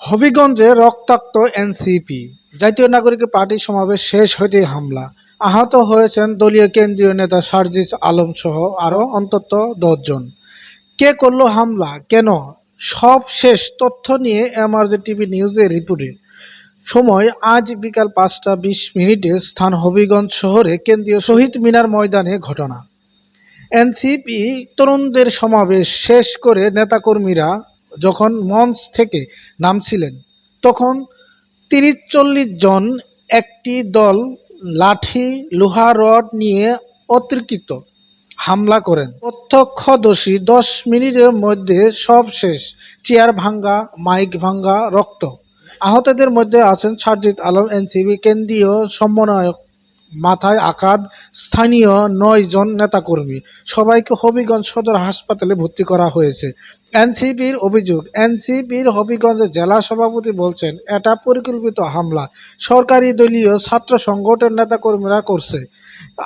হবিগঞ্জে রক্তাক্ত এনসিপি, জাতীয় নাগরিক পার্টি সমাবেশ শেষ হইতেই হামলা। আহত হয়েছেন দলীয় কেন্দ্রীয় নেতা সার্জিস আলম সহ আরও অন্তত 10 জন। কে করলো হামলা, কেন, সব শেষ তথ্য নিয়ে এমআরজে টিভি নিউজের রিপোর্টে। সময় আজ বিকাল 5টা 20 মিনিটে, স্থান হবিগঞ্জ শহরে কেন্দ্রীয় শহীদ মিনার ময়দানে ঘটনা। এনসিপি তরুণদের সমাবেশ শেষ করে নেতাকর্মীরা যখন মঞ্চ থেকে নামছিলেন, তখন 30-40 জন একটি দল লাঠি লোহা রড নিয়ে অতর্কিত হামলা করেন। প্রত্যক্ষদর্শী 10 মিনিটের মধ্যে সব শেষ, চেয়ার ভাঙ্গা, মাইক ভাঙ্গা, রক্ত। আহতদের মধ্যে আছেন সার্জিস আলম এনসিপি কেন্দ্রীয় সমন্বয়ক, মাথায় আঘাত, স্থানীয় 9 জন নেতাকর্মী। সবাইকে হবিগঞ্জ সদর হাসপাতালে ভর্তি করা হয়েছে। এনসিপির অভিযোগ, এনসিপির হবিগঞ্জ জেলা সভাপতি বলছেন এটা পরিকল্পিত হামলা, সরকারি দলীয় ছাত্র সংগঠনের নেতাকর্মীরা করছে।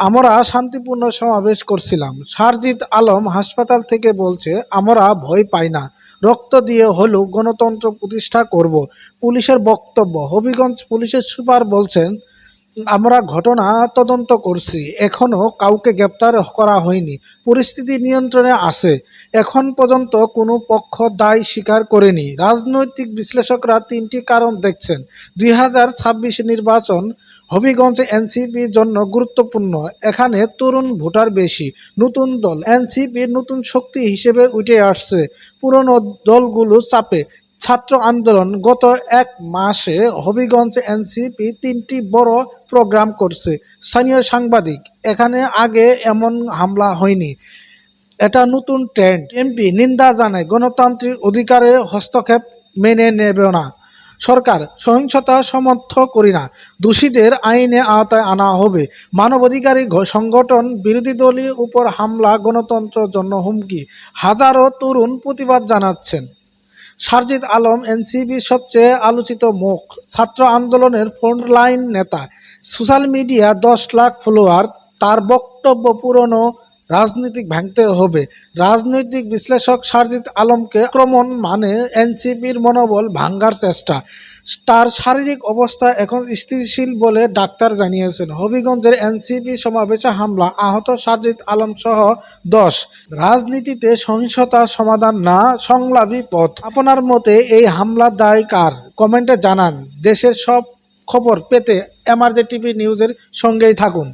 আমরা শান্তিপূর্ণ সমাবেশ করছিলাম। সার্জিস আলম হাসপাতাল থেকে বলছে, আমরা ভয় পাই না, রক্ত দিয়ে হলেও গণতন্ত্র প্রতিষ্ঠা করব। পুলিশের বক্তব্য, হবিগঞ্জ পুলিশের সুপার বলছেন, আমরা ঘটনা তদন্ত করছি, এখনো কাউকে গ্রেপ্তার করা হয়নি, পরিস্থিতি নিয়ন্ত্রণে আছে। এখন পর্যন্ত কোনো পক্ষ দায় স্বীকার করেনি। রাজনৈতিক বিশ্লেষকরা 3টি কারণ দেখছেন। 2026 নির্বাচন হবিগঞ্জ এনসিপির জন্য গুরুত্বপূর্ণ। এখানে তরুণ ভোটার বেশি, নতুন দল এনসিপির নতুন শক্তি হিসেবে উঠে আসছে পুরনো দলগুলো চাপে। ছাত্র আন্দোলন, গত 1 মাসে হবিগঞ্জ এনসিপি 3টি বড় প্রোগ্রাম করছে। স্থানীয় সাংবাদিক, এখানে আগে এমন হামলা হয়নি, এটা নতুন ট্রেন্ড। এমপি নিন্দা জানায়, গণতান্ত্রিক অধিকারে হস্তক্ষেপ মেনে নেবে না সরকার, সহিংসতা সমর্থন করি না, দোষীদের আইনে আওতায় আনা হবে। মানবাধিকারী সংগঠন, বিরোধী দলের উপর হামলা গণতন্ত্রের জন্য হুমকি, হাজারো তরুণ প্রতিবাদ জানাচ্ছেন। সার্জিস আলম এনসিপির সবচেয়ে আলোচিত মুখ, ছাত্র আন্দোলনের ফ্রন্টলাইন নেতা, সোশ্যাল মিডিয়া 10 লাখ ফলোয়ার। তার বক্তব্য, পুরনো রাজনীতি ভাঙতে হবে। রাজনৈতিক বিশ্লেষক, সার্জিস আলমকে আক্রমণ মানে এনসিপির মনোবল ভাঙ্গার চেষ্টা। তার শারীরিক অবস্থা এখন স্থিতিশীল বলে ডাক্তার জানিয়েছেন। হবিগঞ্জের এনসিপি সমাবেশে হামলা, আহত সার্জিস আলম সহ 10। রাজনীতিতে সহিংসতার সমাধান না, সংলাপী পথ। আপনার মতে এই হামলার দায় কার? কমেন্টে জানান। দেশের সব খবর পেতে এমআরজে টিভি নিউজের সঙ্গেই থাকুন।